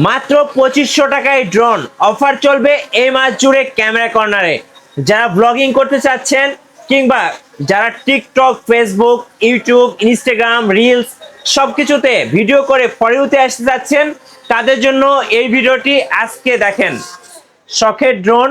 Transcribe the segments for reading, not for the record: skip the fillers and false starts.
মাত্র 2500 টাকায় drone offer চলবে এই মাস জুড়ে ক্যামেরা কর্নারে। যারা ব্লগিং করতে চাচ্ছেন কিংবা যারা TikTok, Facebook, YouTube, Instagram, reels সবকিছুতে ভিডিও করে ফর ইউতে আসতে যাচ্ছেন, তাদের জন্য এই ভিডিওটি আজকে দেখেন। শখের ড্রোন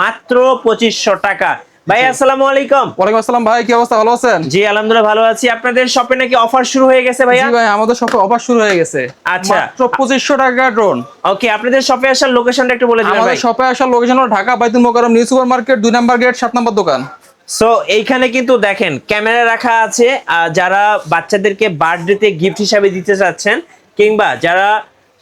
মাত্র 2500 টাকা। ভাই আসসালামু আলাইকুম। ওয়ালাইকুম আসসালাম ভাই, কি অবস্থা? ভালো আছেন? জি আলহামদুলিল্লাহ ভালো আছি। আপনাদের শপে নাকি অফার শুরু হয়ে গেছে ভাইয়া? জি ভাই, আমাদের শপে অফার শুরু হয়ে গেছে। আচ্ছা, মাত্র 2500 টাকা ড্রোন। ওকে, আপনাদের শপে আসার লোকেশনটা একটু বলে দিবেন ভাই। আমাদের শপে আসার লোকেশন হলো Dhaka Baitul Mukarram new super market 2 number gate 7 number দোকান। সো এইখানে কিন্তু দেখেন ক্যামেরা রাখা আছে। যারা বাচ্চাদেরকে বার্থডেতে গিফট হিসাবে দিতে চাচ্ছেন কিংবা যারা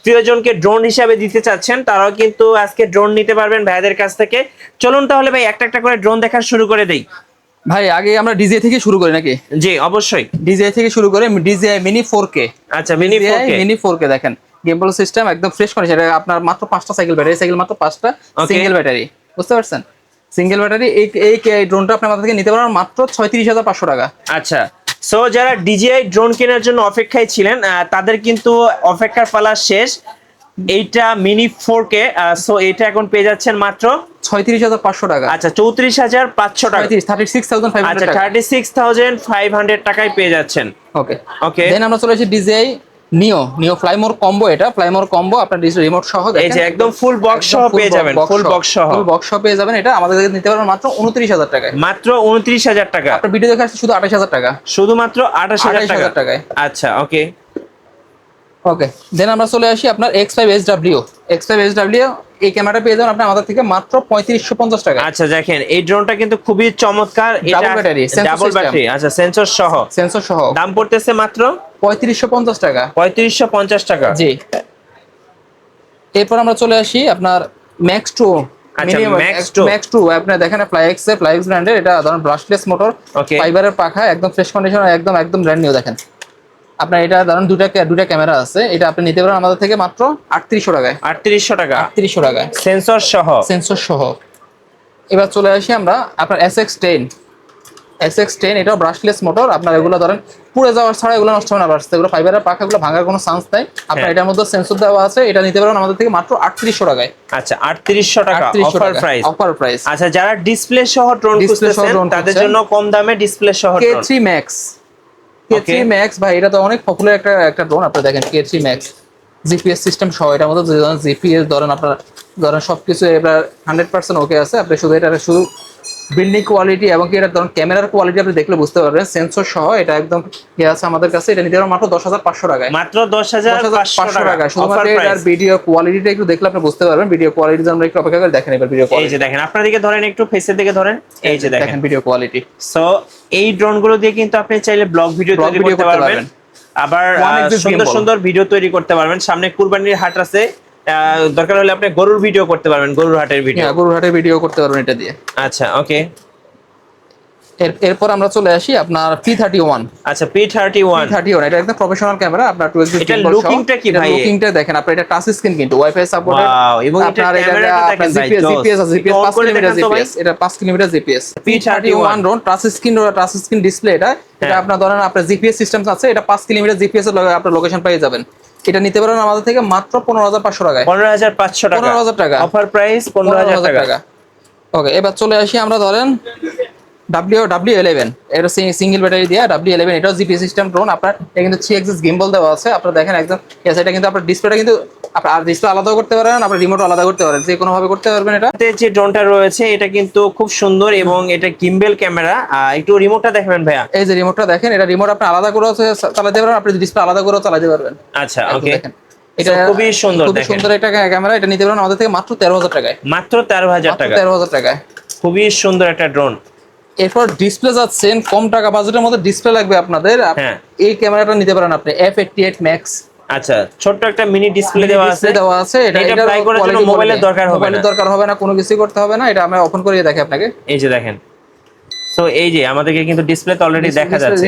প্রিয়জনকে ড্রোন হিসাবে দিতে চাচ্ছেন, তারাও কিন্তু আজকে ড্রোন নিতে পারবেন ভাইদের কাছ থেকে। চলুন তাহলে ভাই একটা একটা করে ড্রোন দেখা শুরু করে দেই। ভাই আগে আমরা ডিজে থেকে শুরু করি নাকি? জি অবশ্যই, ডিজে থেকে শুরু করে ডিজে মিনি 4K। আচ্ছা, মিনি 4K মিনি 4K দেখেন, গেমবল সিস্টেম একদম ফ্রেশ কন্ডিশন। এটা আপনার মাত্র 5টা সাইকেল ব্যাটারি, সাইকেল মাত্র 5টা সিঙ্গেল ব্যাটারি, বুঝতে পারছেন? Single battery. এই ড্রোনটা আপনার মাথা থেকে নিতে পারেন মাত্র 36,500 টাকা। আচ্ছা, সো যারা ডিজিআই ড্রোন কেনার জন্য অপেক্ষায় ছিলেন, তাদের কিন্তু অপেক্ষার পালা শেষ। এইটা মিনি 4K, সো এটা এখন পেয়ে যাচ্ছেন মাত্র 36,500 টাকা। আচ্ছা 34,500 টাকা। 36,500 আচ্ছা টাকা। 36,500 টাকায় পেয়ে যাচ্ছেন। ওকে ওকে, দেন আমরা চলে আসি ডিজিআই নিও ফ্লাইমোর কম্বো। এটা ফ্লাইমোর কম্বো আপনার ডিজিটাল রিমোট সহ এই যে একদম ফুল বক্স সহ পেয়ে যাবেন। ফুল বক্স সহ পেয়ে যাবেন। এটা আমাদের কাছে নিতে পারবেন মাত্র 29,000 টাকায়। মাত্র 29,000 টাকা। আপনার ভিডিও দেখে আসছে শুধু 28,000 টাকা, শুধুমাত্র 28,000 টাকায়। আচ্ছা ওকে ওকে দেন আমরা চলে আসি আপনার X5SW। এই ক্যামেরাটা পেয়ে যাবেন আপনি আমাদের থেকে মাত্র 3550 টাকা। আচ্ছা দেখেন এই ড্রোনটা কিন্তু খুবই চমৎকার। এটা ডাবল ব্যাটারি, আচ্ছা সেন্সর সহ দাম পড়তেছে মাত্র 3550 টাকা। 3550 টাকা। জি, এরপর আমরা চলে আসি আপনার ম্যাক্স 2। আচ্ছা ম্যাক্স 2 আপনি দেখেন ফ্লাইএক্স ব্র্যান্ডের। এটা ধরুন ব্রাশলেস মোটর, ফাইবারের পাখা, একদম ফ্রেশ কন্ডিশন, একদম ব্র্যান্ড নিউ। দেখেন আপনার এটা ধরুন দুটা ক্যামেরা আছে। এটা আপনি নিতে পারেন আমাদের থেকে মাত্র 3800 টাকায়। 3800 টাকা, 3800 টাকায় সেন্সর সহ। এবার চলে আসি আমরা আপনার SX10। এটাও ব্রাশলেস মোটর। আপনার এগুলো ধরেন পুড়ে যাওয়ার ছাড়া এগুলো নষ্ট হবে না। এগুলো ফাইবারের পাখাগুলো ভাঙার কোনো চান্স নাই। আপনার এটার মধ্যে সেন্সর দেওয়া আছে। এটা নিতে পারেন আমাদের থেকে মাত্র 3800 টাকায়। আচ্ছা 3800 টাকা অফার প্রাইস। আচ্ছা যারা ডিসপ্লে সহ ড্রোন খুঁজতেছেন তাদের জন্য কম দামে ডিসপ্লে সহ ড্রোন K3 Max ভাই, এটা তো অনেক পপুলার একটা ড্রোন। আপনারা দেখেন K3 Max জিপিএস সিস্টেম সহ। এটার মধ্যে জিপিএস ধরেন আপনার সবকিছু এবার 100% ওকে আছে। আপনি শুধু এটা শুধু বিল্ডিং কোয়ালিটি এবং কি এটা ধরুন ক্যামেরার কোয়ালিটি আপনি দেখলে বুঝতে পারবেন। সেন্সর সহ এটা একদম আছে আমাদের কাছে। এটা নিতে পারেন মাত্র 10,500 টাকায়। মাত্র 10,500 টাকা। শুধুমাত্র এটার ভিডিও কোয়ালিটিটা একটু দেখলে আপনি বুঝতে পারবেন। ভিডিও কোয়ালিটি আমরা একটু অপেক্ষা করে দেখেন। এবার ভিডিও কোয়ালিটি এই যে দেখেন, আপনার দিকে ধরেন, একটু ফেসের দিকে ধরেন, এই যে দেখেন ভিডিও কোয়ালিটি। সো এই ড্রোন গুলো দিয়ে কিন্তু আপনি চাইলে ব্লগ ভিডিও তৈরি করতে পারবেন। আবার সুন্দর ভিডিও তৈরি করতে পারবেন। সামনে কুরবানির হাট আছে, দরকার হলে আপনি গরুর ভিডিও করতে পারবেন, গরুর হাটের ভিডিও করতে পারবেন এটা দিয়ে। আচ্ছা ওকে, এরপর আমরা চলে আসি আপনার P31। আচ্ছা P31 এটা একদম প্রফেশনাল ক্যামেরা। আপনার 2x এটা লুকিংটা কি ভাই? লুকিংটা দেখেন আপনার, এটা টাচ স্ক্রিন কিন্তু ওয়াইফাই সাপোর্টেড। এবং আপনার এটা জিপিএস 5 কিলোমিটার জিপিএস। এটা 5 kilometre GPS. P31 drone touch screen display. এটা আপনার ধরেন আপনার জিপিএস সিস্টেম আছে। এটা 5 কিলোমিটার জিপিএস এর আপনার লোকেশন পেয়ে যাবেন। এটা নিতে পারেন আমাদের থেকে মাত্র 15,500 টাকায়। 15,500 টাকা অফার প্রাইস, 15,000 টাকা। ওকে এবার চলে আসি আমরা ধরেন W11। এটা সিঙ্গেল ব্যাটারি দিয়ে W11। এটাও জিপিএস সিস্টেম ড্রোন। আপনার এটা কিন্তু 3 অ্যাক্সিস গিম্বল দেওয়া আছে। আপনারা দেখেন একদম এটা কিন্তু আপনার ডিসপ্লেটা কিন্তু আপনার ডিসপ্লে আলাদা করতে পারেন, আপনার রিমোট আলাদা করতে পারেন, যে কোনো ভাবে করতে পারবেন। এটাতে যে ড্রোনটা রয়েছে এটা কিন্তু খুব সুন্দর এবং এটা গিম্বল ক্যামেরা। একটু রিমোটটা দেখাবেন ভাইয়া। এই যে রিমোটটা দেখেন, এটা রিমোট আপনি আলাদা করে চালাতে পারবেন, আপনি ডিসপ্লে আলাদা করে চালাতে পারবেন। আচ্ছা ওকে, দেখেন এটা খুবই সুন্দর একটা ক্যামেরা। এটা নিতে পারেন আমাদের থেকে মাত্র 13,000 টাকায়। মাত্র 13,000 টাকা। 13,000 টাকায় খুবই সুন্দর একটা ড্রোন। এরপর ডিসপ্লে যাচ্ছেন কম টাকা বাজেটের মধ্যে ডিসপ্লে লাগবে আপনাদের। এই ক্যামেরাটা নিতে পারেন আপনি F88 Max। আচ্ছা ছোট্ট একটা মিনি ডিসপ্লে দেওয়া আছে। এটা ট্রাই করার জন্য মোবাইলের দরকার হবে না, কোনো কিছু করতে হবে না। এটা আমরা ওপেন করে দেখাই আপনাকে। এই যে দেখেন, সো এই যে আমাদেরকে কিন্তু ডিসপ্লেতে অলরেডি দেখা যাচ্ছে।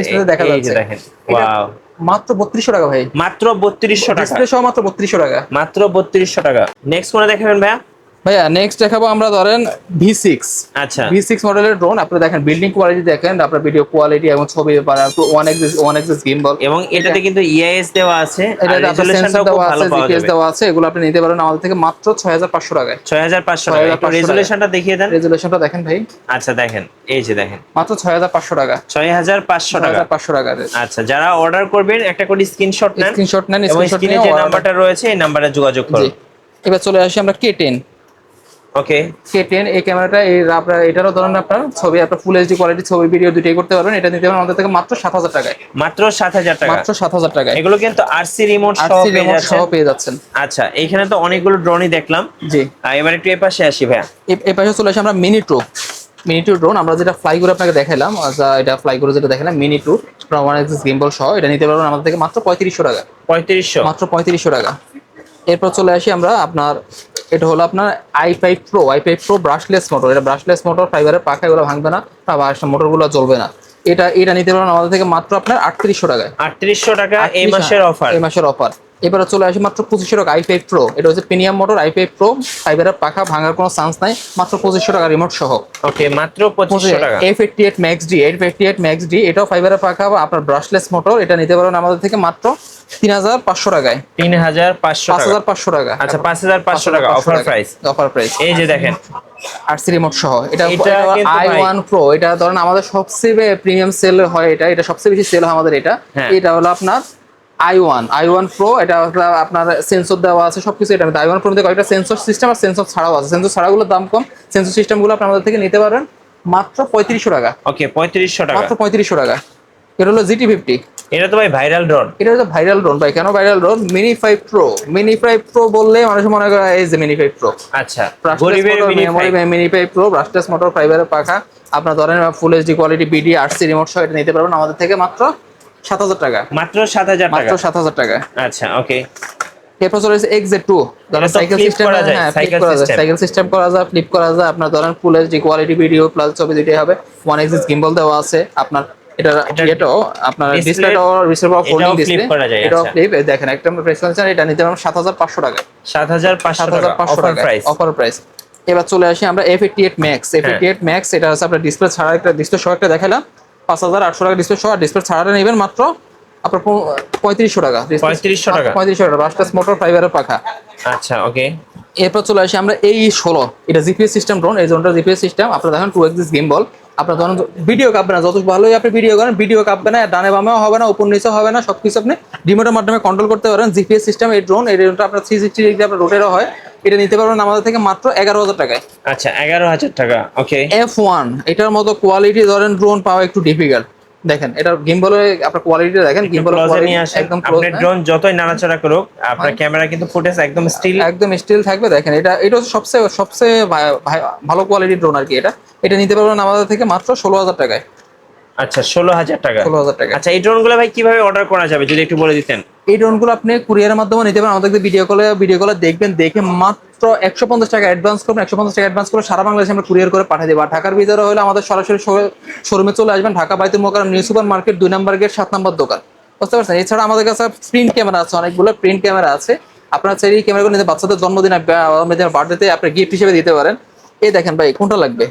এই যে দেখেন, ওয়াও, মাত্র 3200 টাকা ভাই। মাত্র 3200 টাকা ডিসপ্লে সহ মাত্র 3200 টাকা। মাত্র 3200 টাকা। নেক্সট কোনটা দেখাবেন ভাইয়া? ভাইয়া নেক্সট দেখাবো আমরা ধরেন V6 আচ্ছা V6 মডেলের ড্রোন। আপনি দেখেন বিল্ডিং কোয়ালিটি দেখেন, আপনার ভিডিও কোয়ালিটি এবং ছবি ওয়ান এক্সিস গিম্বল, এবং এটাতে কিন্তু ইআইএস দেওয়া আছে আর এটা আপনার সেন্সর রেজোলিউশনটাও খুব দেওয়া ভালো আছে, পাওয়া জিপিএস যাবে। দেওয়া আছে, এগুলো আপনি নিতে পারেন আমাদের থেকে মাত্র 6500 টাকায়। 6500 টাকা। একটু 6500 রেজোলিউশনটা দেখিয়ে দেন। রেজুলেশনটা দেখেন ভাই, আচ্ছা দেখেন, এই যে দেখেন মাত্র 6500 টাকা। 6500 টাকা। 6500 টাকা। আচ্ছা, যারা অর্ডার করবেন একটা করে স্ক্রিনশট নেন, স্ক্রিনশট নেন, এবং স্ক্রিনশট স্ক্রিনে নিয়ে যে order- নাম্বারটা রয়েছে এই নাম্বারে যোগাযোগ জি। করুন। এবার চলে আসি আমরা K10। ওকে, K10 এই ক্যামেরাটা এই আপনার এটারও ধরেন আপনার ছবি আপনার ফুল এইচডি কোয়ালিটি ছবি ভিডিও দুটোই করতে পারবেন। এটা নিতে পারবেন আমাদের থেকে মাত্র 7000 টাকায়। মাত্র 7000 টাকা। মাত্র 7000 টাকায় এগুলো কিন্তু আরসি রিমোট সহ আরসি পেয়ে রিমোট সহ যাচ্ছেন। পেয়ে যাচ্ছেন। আচ্ছা, এইখানে তো অনেকগুলো ড্রোনই দেখলাম। জি। এবার একটু এই পাশে আসি ভাইয়া। এই পাশে চলে আসি আমরা মিনি টু ড্রোন। আমরা যেটা ফ্লাই করে আপনাকে দেখাইলাম, আচ্ছা এটা ফ্লাই করে যেটা দেখালাম mini two one axis gimbal সহ, এটা নিতে পারবেন আমাদের থেকে মাত্র 3500 টাকা। 3500 মাত্র 3500 টাকা। এরপর চলে আসি আমরা আপনার, এটা হলো আপনার i5 Pro ব্রাশলেস মোটর। এটা ব্রাশলেস মোটর, ফাইবারের পাখা, এগুলো ভাঙবে না বা মোটরগুলো জ্বলবে না। এটা নিতে পারবেন আমাদের থেকে মাত্র আপনার 3800 টাকায়। 3800 টাকা এই মাসের অফার। এই মাসের অফার। এবারে চলে আসি মাত্র 2500 টাকা i5 Pro। এটা হচ্ছে প্রিমিয়াম মোটর i5 Pro, ফাইবারের পাখা, ভাঙার কোনো চান্স নাই, মাত্র 2500 টাকা রিমোট সহ। ওকে, মাত্র 2500 টাকা। F88 Max D, এটাও ফাইবারের পাখা বা আপনার ব্রাশলেস মোটর। এটা নিতে পারবেন আমাদের থেকে মাত্র 3500 টাকায়। 3500 টাকা। 5500 টাকা। আচ্ছা, 5500 টাকা অফার প্রাইস। Offer price. এই যে দেখেন আরসি রিমোট সহ এটা কিন্তু ভাই- i1 Pro। এটা ধরেন আমাদের সবচেয়ে প্রিমিয়াম সেল হয়, এটা সবচেয়ে বেশি সেল হয় আমাদের এটা। হ্যাঁ। এটা হলো আপনার i1 Pro। এটা আপনার সেন্সর দেওয়া আছে সবকিছু। এটা i1 Pro মধ্যে কয়েকটা সেন্সর সিস্টেম আর সেন্সর ছাড়াও আছে। সেন্সর ছাড়াগুলোর দাম কম, সেন্সর সিস্টেমগুলো আপনি আমাদের থেকে নিতে পারেন মাত্র 3500 টাকা। ওকে, 3500 টাকা। মাত্র 3500 টাকা। এটা হলো GT50। এটা তো ভাই ভাইরাল ড্রোন। এটা হচ্ছে ভাইরাল ড্রোন ভাই। কেন ভাইরাল ড্রোন? মিনি 5 প্রো বললে মানুষ মনে করে এই যে মিনি 5 প্রো। আচ্ছা, গরিবের মিনি 5 প্রো ব্রাশলেস মোটর, ফাইবারের পাখা, আপনার ধরেন full HD quality BD RC remote সহ এটা নিতে পারবেন আমাদের থেকে মাত্র 7000 টাকা। মাত্র 7000 টাকা। মাত্র 7000 টাকা। আচ্ছা, ওকে। এরপর চলে এসেছে XZ2। ধরেন এটা তো সাইকেল flip সিস্টেম করা যায়, হ্যাঁ, cycle system। সাইকেল সিস্টেম করা যায়, ফ্লিপ করা যায়। আপনার ধরেন full HD quality video plus ছবি দুটোই হবে। ওয়ান এক্সিস গিম্বল দেওয়া আছে আপনার। এটাও আপনার ডিসপ্লেটাও রিসিভার ফোল্ডিং ডিসপ্লে, এটাও ফ্লিপ। দেখেন একটা আমরা প্রেস করেছি, এটা নিতে পারবেন 7500 টাকা। 7500 টাকা অফার প্রাইস। Offer price. এবার চলে আসি আমরা F88 Max। এটা হচ্ছে আপনার ডিসপ্লে ছাড়া, একটা ডিসপ্লে সহ একটা দেখালাম 5800 টাকা ডিসপ্লে সহ। ডিসপ্লে ছাড়াটা নেবেন মাত্র আপনার 3500 টাকা। 3500 টাকা। 3500 টাকা ব্রাশলেস মোটর, ফাইবারের পাখা। আচ্ছা, ওকে। এরপর চলে আসি আমরা এই16। এটা জিপিএস সিস্টেম ড্রোন। এই জোনটা জিপিএস সিস্টেম। আপনারা দেখেন 2 এক্সিস গিম্বল। আপনার ধরেন ভিডিও কাঁপবে না, যত ভালোই আপনি ভিডিও করেন ভিডিও কাঁপবে না, ডানে বামেও হবে না, উপর নিচেও হবে না, সবকিছু আপনি রিমোটের মাধ্যমে কন্ট্রোল করতে পারেন। জিপিএস সিস্টেম এই ড্রোন। এই ড্রোনটা আপনার 360 ডিগ্রি আপনার রোটেরও হয়। এটা নিতে পারবেন আমাদের থেকে মাত্র 11000 টাকায়। আচ্ছা, 11000 টাকা। ওকে। F1 এটার মতো কোয়ালিটি ধরেন ড্রোন পাওয়া একটু ডিফিকাল্ট। দেখেন এটা গিম্বলের আপনার কোয়ালিটি দেখেন, গিম্বলের কোয়ালিটি একদম ক্লোজ। আপনার ড্রোন যতই নাড়াচাড়া করুক, আপনার ক্যামেরা কিন্তু ফুটেজ একদম স্টিল থাকবে। দেখেন এটা হচ্ছে সবচেয়ে ভালো কোয়ালিটির ড্রোন আর কি। এটা নিতে পারবেন আমাদের থেকে মাত্র 16000 টাকায়। আচ্ছা, 16000 টাকা। 16000 টাকা। আচ্ছা, এই ড্রোনগুলো ভাই কিভাবে অর্ডার করা যাবে যদি একটু বলে দিতেন? এই ড্রোনগুলো আপনি কুরিয়ারের মাধ্যমে নিতে পারেন। আমাদের ভিডিও কলে দেখবেন, দেখে মাত্র 150 টাকা অ্যাডভান্স করবেন। 150 টাকা অ্যাডভান্স করে সারা বাংলাদেশে আমরা কুরিয়ার করে পাঠিয়ে দেবো। আর ঢাকার ভিতরে হলে আমাদের সরাসরি শোরুমে চলে আসবেন। Dhaka Baitul Mukarram new super market 2 নম্বর গেট 7 নম্বর দোকান। বুঝতে পারছেন? এছাড়া আমাদের কাছে প্রিন্ট ক্যামেরা আছে, অনেকগুলো প্রিন্ট ক্যামেরা আছে। আপনারা চাইলে এই ক্যামেরাগুলো নিতে বাচ্চাদের জন্মদিন, বার্থডেতে আপনি গিফট হিসেবে দিতে পারেন। এই দেখেন ভাই, কোনটা লাগবে?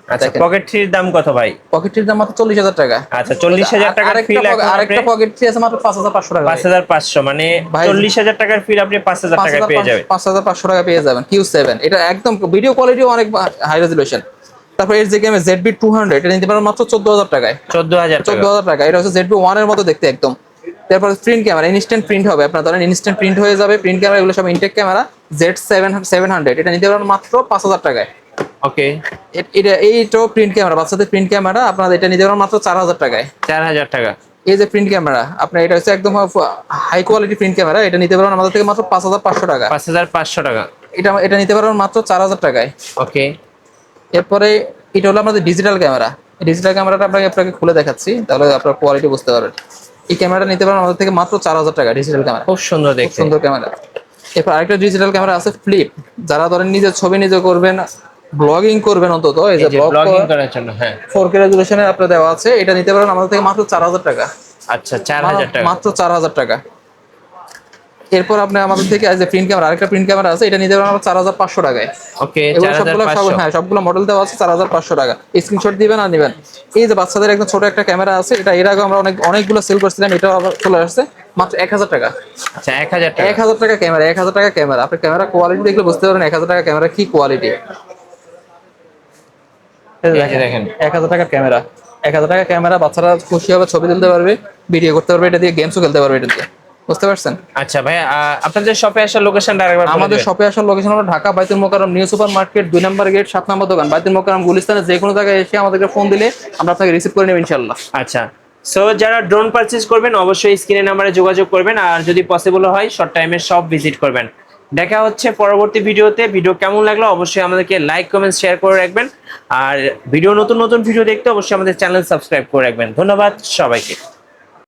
আচ্ছা, পকেট থ্রির দাম কত ভাই? পকেট থ্রির দাম মাত্র 40000 টাকা। আচ্ছা, 40000 টাকার ফিল। আরেকটা পকেট থ্রি আছে মাত্র 5500 টাকা। 5500 মানে 40000 টাকার ফিল আপনি 5000 টাকায় পেয়ে যাবেন। 5500 টাকা পেয়ে যাবেন। Q7 এটা একদম ভিডিও কোয়ালিটিও অনেক হাই রেজোলিউশন। তারপর এর যে গেমে ZB200 এটা নিতে পারেন মাত্র 14000 টাকায়। 14000 টাকা। এটা হচ্ছে ZB1 এর মতো দেখতে একদম। তারপর প্রিন্ট ক্যামেরা, ইনস্ট্যান্ট প্রিন্ট হবে। আপনার ধরেন ইনস্ট্যান্ট প্রিন্ট হয়ে যাবে। প্রিন্ট ক্যামেরা এগুলো সব ইনটেক ক্যামেরা। Z700 এটা নিতে পারেন মাত্র 5000 টাকায়। ওকে। এইটাও প্রিন্ট ক্যামেরা, বাচ্চাদের প্রিন্ট ক্যামেরা। আপনারা এটা নিতে পারেন মাত্র 4000 টাকায়। 4000 টাকা। এই যে প্রিন্ট ক্যামেরা, আপনার এটা হচ্ছে একদম হাই কোয়ালিটি প্রিন্ট ক্যামেরা। এটা নিতে পারবেন আমাদের থেকে মাত্র 5500 টাকা। 5500 টাকা। এটা নিতে পারবেন মাত্র 4000 টাকায়। ওকে। এরপরে এটা হলো আমাদের ডিজিটাল ক্যামেরা। ডিজিটাল ক্যামেরাটা আপনাকে খুলে দেখাচ্ছি, তাহলে আপনার কোয়ালিটি বুঝতে পারবেন। এই ক্যামেরাটা নিতে পারবেন আমাদের থেকে মাত্র 4000 টাকা। ডিজিটাল ক্যামেরা খুব সুন্দর দেখতে, সুন্দর ক্যামেরা। এরপর আরেকটা ডিজিটাল ক্যামেরা আছে ফ্লিপ। যারা ধরেন নিজের ছবি নিজে করবেন, ব্লগিং করবেন, অন্তত এই যে ব্লগিং করার জন্য, হ্যাঁ 4K রেজোলিউশনের আপনার দেওয়া আছে। এটা নিতে পারবেন আমাদের থেকে মাত্র 4000 টাকা। আচ্ছা, 4000 টাকা। মাত্র 4000 টাকা। এরপর আপনি আমাদের থেকে যে প্রিন্ট ক্যামেরা, আরেকটা প্রিন্ট ক্যামেরা আছে, এটা নিতে পারেন আমরা 4500 টাকায়। ওকে, এগুলো সবগুলো 4500। হ্যাঁ সবগুলো মডেল দেওয়া আছে 4500 টাকা। স্ক্রিনশট দিবেন আর নেবেন। এই যে বাচ্চাদের একদম ছোট একটা ক্যামেরা আছে, এটা এর আগে আমরা অনেকগুলো সেল করছিলাম, এটা আবার চলে আসছে মাত্র 1000 টাকা। আচ্ছা, 1000 টাকা। 1000 টাকা ক্যামেরা, 1000 টাকা ক্যামেরা। আপনি ক্যামেরা কোয়ালিটি দেখলে বুঝতে পারবেন 1000 টাকা ক্যামেরা কি কোয়ালিটি। দেখেন 1000 টাকা ক্যামেরা, 1000 টাকা ক্যামেরা, বাচ্চারা খুশি হবে, ছবি তুলতে পারবে, ভিডিও করতে পারবে, এটা দিয়ে গেমসও খেলতে পারবে এটা দিয়ে। বুঝতে পারছেন? আচ্ছা ভাই, আপনাদের শপে আসার লোকেশনটা আরেকবার বলে আমাদের দিবেন। শপে আসার লোকেশন হলো Dhaka Baitul Mukarram new super market 2 নম্বর গেট 7 নম্বর দোকান, বাইতুল মোকাররম গুলিস্তানে। যে কোনো জায়গায় এসে আমাদেরকে ফোন দিলে আমরা আপনাকে রিসিভ করে নেব ইনশাআল্লাহ। আচ্ছা, সো যারা ড্রোন পারচেজ করবেন অবশ্যই স্ক্রিনের নাম্বারে যোগাযোগ করবেন, আর যদি পসিবল হয় শর্ট টাইমে সব ভিজিট করবেন। দেখা হচ্ছে পরবর্তী ভিডিওতে। ভিডিও কেমন লাগলো অবশ্যই আমাদেরকে লাইক, কমেন্ট, শেয়ার করে রাখবেন। আর নতুন নতুন ভিডিও দেখতে অবশ্যই আমাদের চ্যানেল সাবস্ক্রাইব করে রাখবেন। ধন্যবাদ সবাইকে।